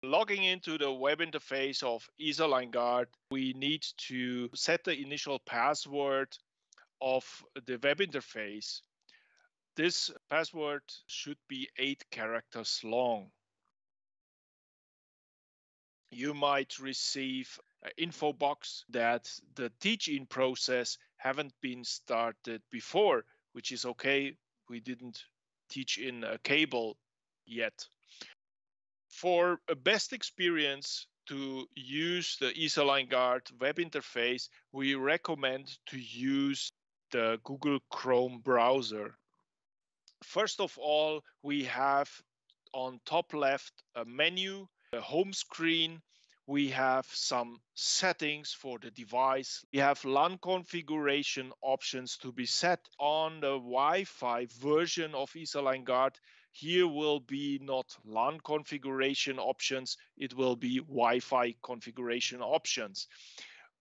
Logging into the web interface of ETHERLINE GUARD, we need to set the initial password of the web interface. This password should be 8 characters long. You might receive an info box that the teach-in process haven't been started before, which is okay. We didn't teach in a cable yet. For a best experience to use the ETHERLINE GUARD web interface, we recommend to use the Google Chrome browser. First of all, we have on top left a menu, a home screen. We have some settings for the device. We have LAN configuration options to be set on the Wi-Fi version of ETHERLINE GUARD. Here will be not LAN configuration options, it will be Wi-Fi configuration options.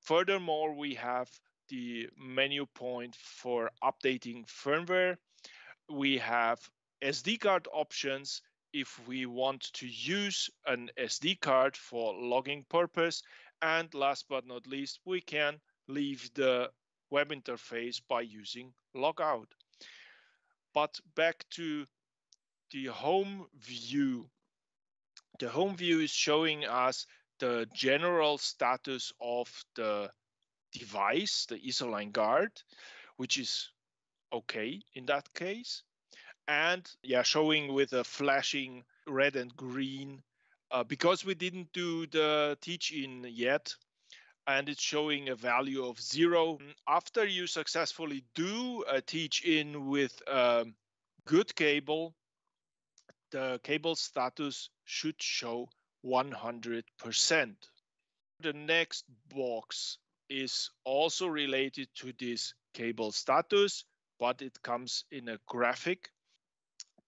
Furthermore, we have the menu point for updating firmware. We have SD card options if we want to use an SD card for logging purpose. And last but not least, we can leave the web interface by using logout. But back to the home view. The home view is showing us the general status of the device, the ETHERLINE GUARD, which is okay in that case. And yeah, showing with a flashing red and green because we didn't do the teach-in yet, and it's showing a value of 0. After you successfully do a teach-in with a good cable, the cable status should show 100%. The next box is also related to this cable status, but it comes in a graphic.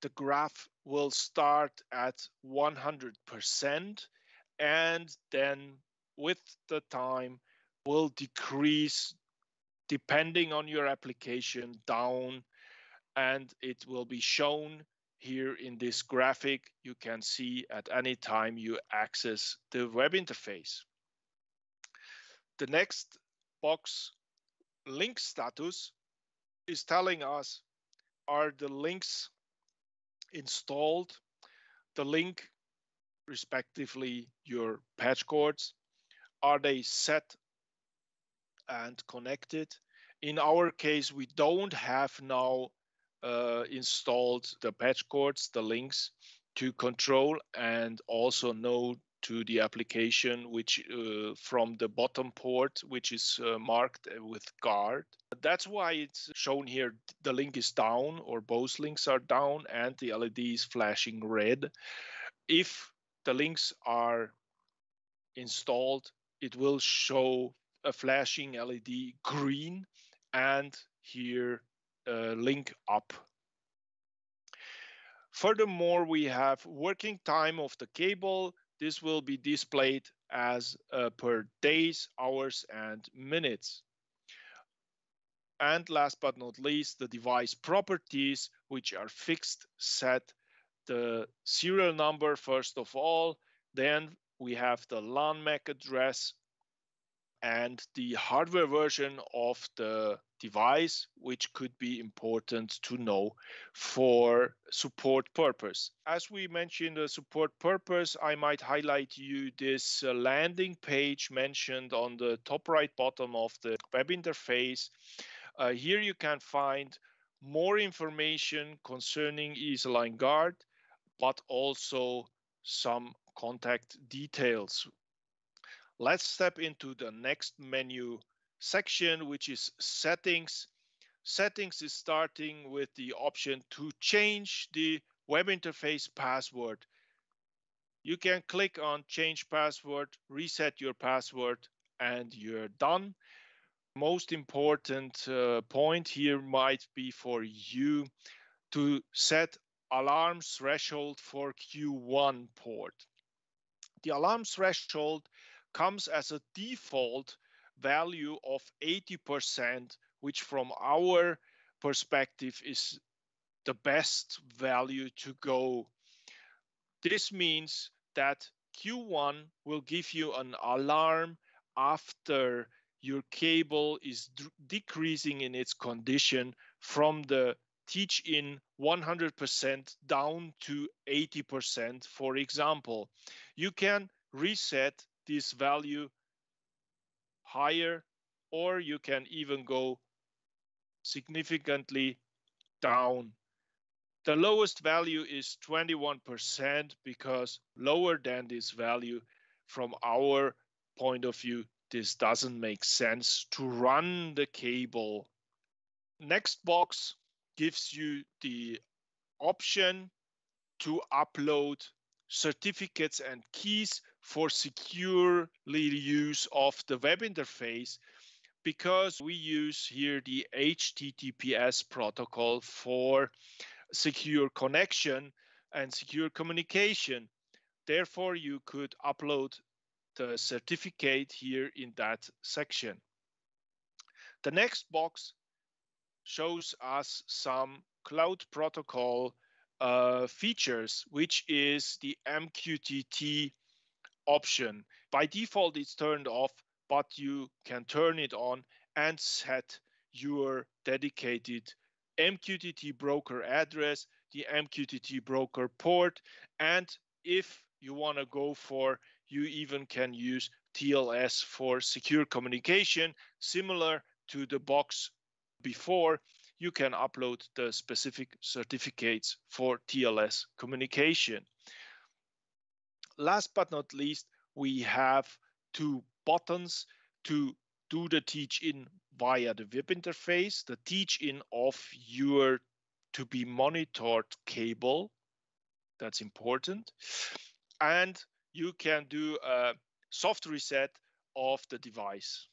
The graph will start at 100% and then with the time will decrease depending on your application down, and it will be shown here in this graphic. You can see at any time you access the web interface. The next box, link status, is telling us, are the links installed, the link, respectively your patch cords, are they set and connected? In our case, we don't have now installed the patch cords, the links to control and also know to the application which from the bottom port, which is marked with guard. That's why it's shown here the link is down, or both links are down, and the LED is flashing red. If the links are installed, it will show a flashing LED green, and here link up. Furthermore, we have working time of the cable. This will be displayed as per days, hours, and minutes. And last but not least, the device properties, which are fixed, set. The serial number first of all, then we have the LAN MAC address and the hardware version of the device, which could be important to know for support purpose. As we mentioned the support purpose, I might highlight you this landing page mentioned on the top right bottom of the web interface. Here you can find more information concerning ETHERLINE GUARD, but also some contact details. Let's step into the next menu section, which is settings. Settings is starting with the option to change the web interface password. You can click on change password, reset your password, and you're done. Most important point here might be for you to set alarm threshold for Q1 port. The alarm threshold comes as a default value of 80%, which from our perspective is the best value to go. This means that Q1 will give you an alarm after your cable is decreasing in its condition from the teach in 100% down to 80%, for example. You can reset this value higher, or you can even go significantly down. The lowest value is 21% because lower than this value, from our point of view, this doesn't make sense to run the cable. Next box gives you the option to upload certificates and keys for securely use of the web interface, because we use here the HTTPS protocol for secure connection and secure communication. Therefore, you could upload the certificate here in that section. The next box shows us some cloud protocol features, which is the MQTT option. By default, it's turned off, but you can turn it on and set your dedicated MQTT broker address, the MQTT broker port, and if you want to go for, you even can use TLS for secure communication, similar to the box before. You can upload the specific certificates for TLS communication. Last but not least, we have two buttons to do the teach-in via the web interface, the teach-in of your to be monitored cable. That's important. And you can do a soft reset of the device.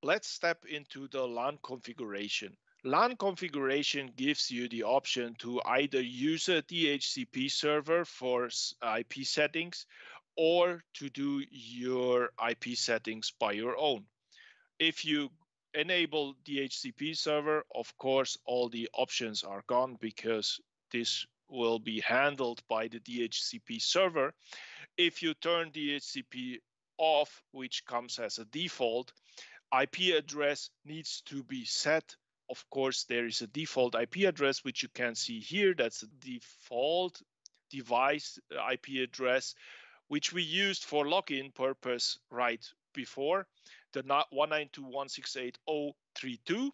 Let's step into the LAN configuration. LAN configuration gives you the option to either use a DHCP server for IP settings or to do your IP settings by your own. If you enable DHCP server, of course, all the options are gone because this will be handled by the DHCP server. If you turn DHCP off, which comes as a default, IP address needs to be set. Of course, there is a default IP address, which you can see here. That's the default device IP address, which we used for login purpose right before, the 192.168.0.32.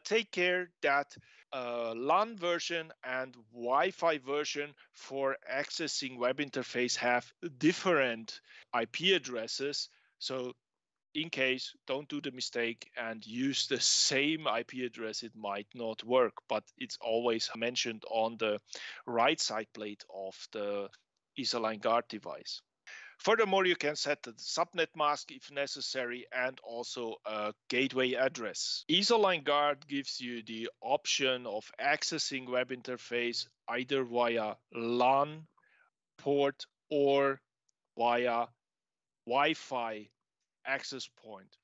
Take care that LAN version and Wi-Fi version for accessing web interface have different IP addresses. So in case, don't do the mistake and use the same IP address. It might not work, but it's always mentioned on the right side plate of the ETHERLINE GUARD device. Furthermore, you can set the subnet mask if necessary and also a gateway address. ETHERLINE GUARD gives you the option of accessing web interface either via LAN port or via Wi-Fi access point.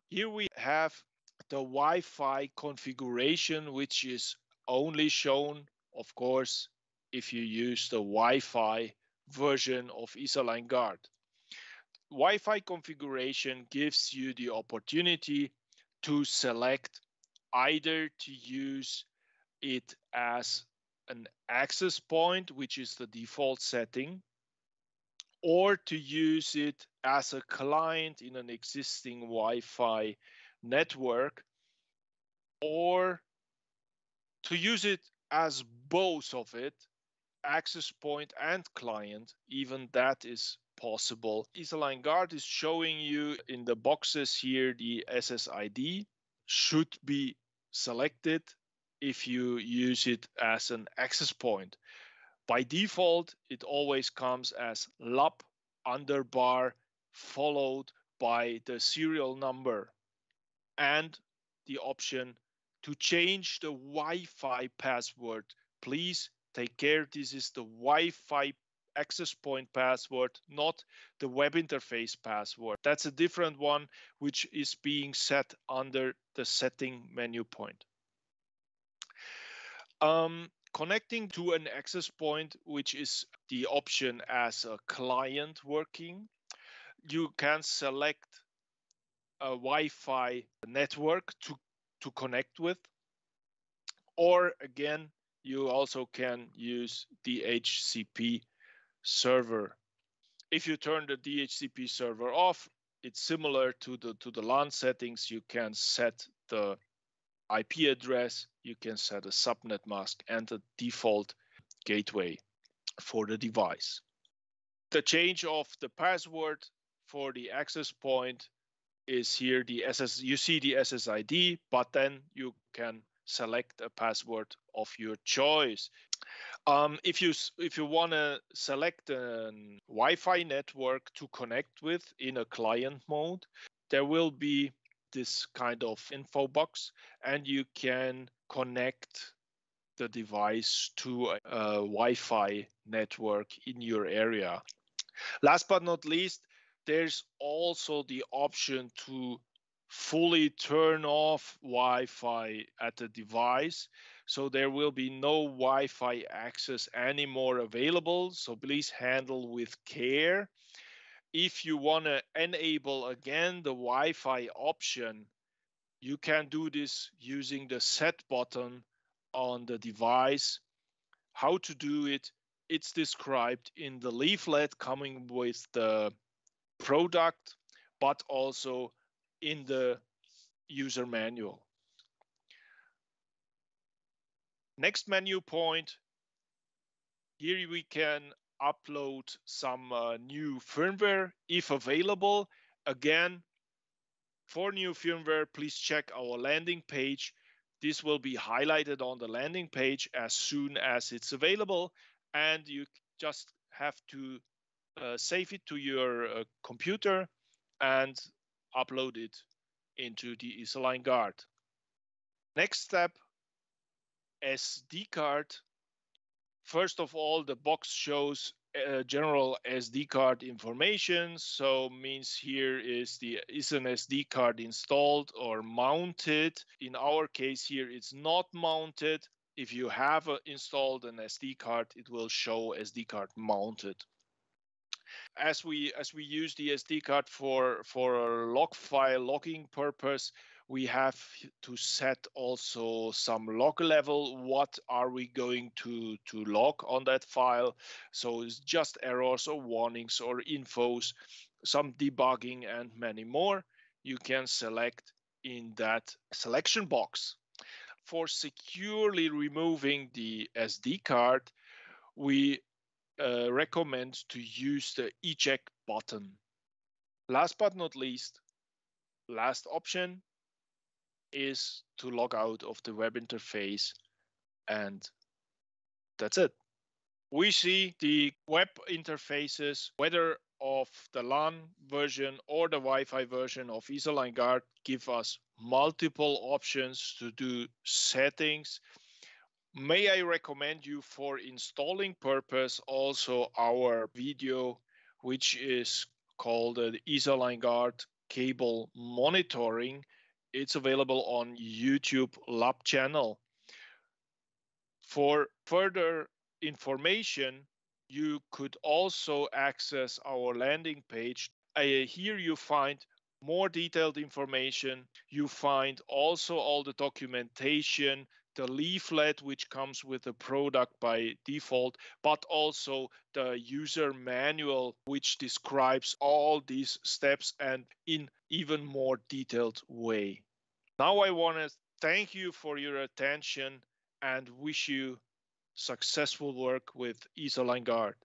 Here we have the Wi-Fi configuration, which is only shown, of course, if you use the Wi-Fi version of ETHERLINE GUARD. Wi-Fi configuration gives you the opportunity to select either to use it as an access point, which is the default setting, or to use it as a client in an existing Wi-Fi network, or to use it as both of it, access point and client. Even that is possible. ETHERLINE GUARD is showing you in the boxes here the SSID should be selected if you use it as an access point. By default, it always comes as LAP underbar followed by the serial number and the option to change the Wi-Fi password. Please take care, this is the Wi-Fi access point password, not the web interface password. That's a different one, which is being set under the setting menu point. Connecting to an access point, which is the option as a client working, you can select a Wi-Fi network to connect with. Or again, you also can use DHCP server. If you turn the DHCP server off, it's similar to the LAN settings. You can set the IP address, you can set a subnet mask and a default gateway for the device. The change of the password for the access point is here you see the SSID, but then you can select a password of your choice. If you want to select a Wi-Fi network to connect with in a client mode, there will be this kind of info box, and you can connect the device to a Wi-Fi network in your area. Last but not least, there's also the option to fully turn off Wi-Fi at the device. So there will be no Wi-Fi access anymore available. So please handle with care. If you want to enable again the Wi-Fi option, you can do this using the set button on the device. How to do it, it's described in the leaflet coming with the product, but also in the user manual. Next menu point, here we can upload some new firmware if available. Again, for new firmware, please check our landing page. This will be highlighted on the landing page as soon as it's available, and you just have to save it to your computer and upload it into the ETHERLINE Guard. Next step, SD card. First of all, the box shows general SD card information. So means here is an SD card installed or mounted. In our case here, it's not mounted. If you have installed an SD card, it will show SD card mounted. As we use the SD card for a log file logging purpose, we have to set also some log level. What are we going to log on that file? So it's just errors or warnings or infos, some debugging and many more. You can select in that selection box. For securely removing the SD card, we recommend to use the eject button. Last but not least, last option is to log out of the web interface, and that's it. We see the web interfaces, whether of the LAN version or the Wi-Fi version of ETHERLINE Guard, give us multiple options to do settings. May I recommend you for installing purpose also our video, which is called the ETHERLINE Guard cable monitoring. It's available on YouTube Lab channel. For further information, you could also access our landing page. Here you find more detailed information. You find also all the documentation, the leaflet which comes with the product by default, but also the user manual which describes all these steps and in even more detailed way. Now I want to thank you for your attention and wish you successful work with ETHERLINE Guard.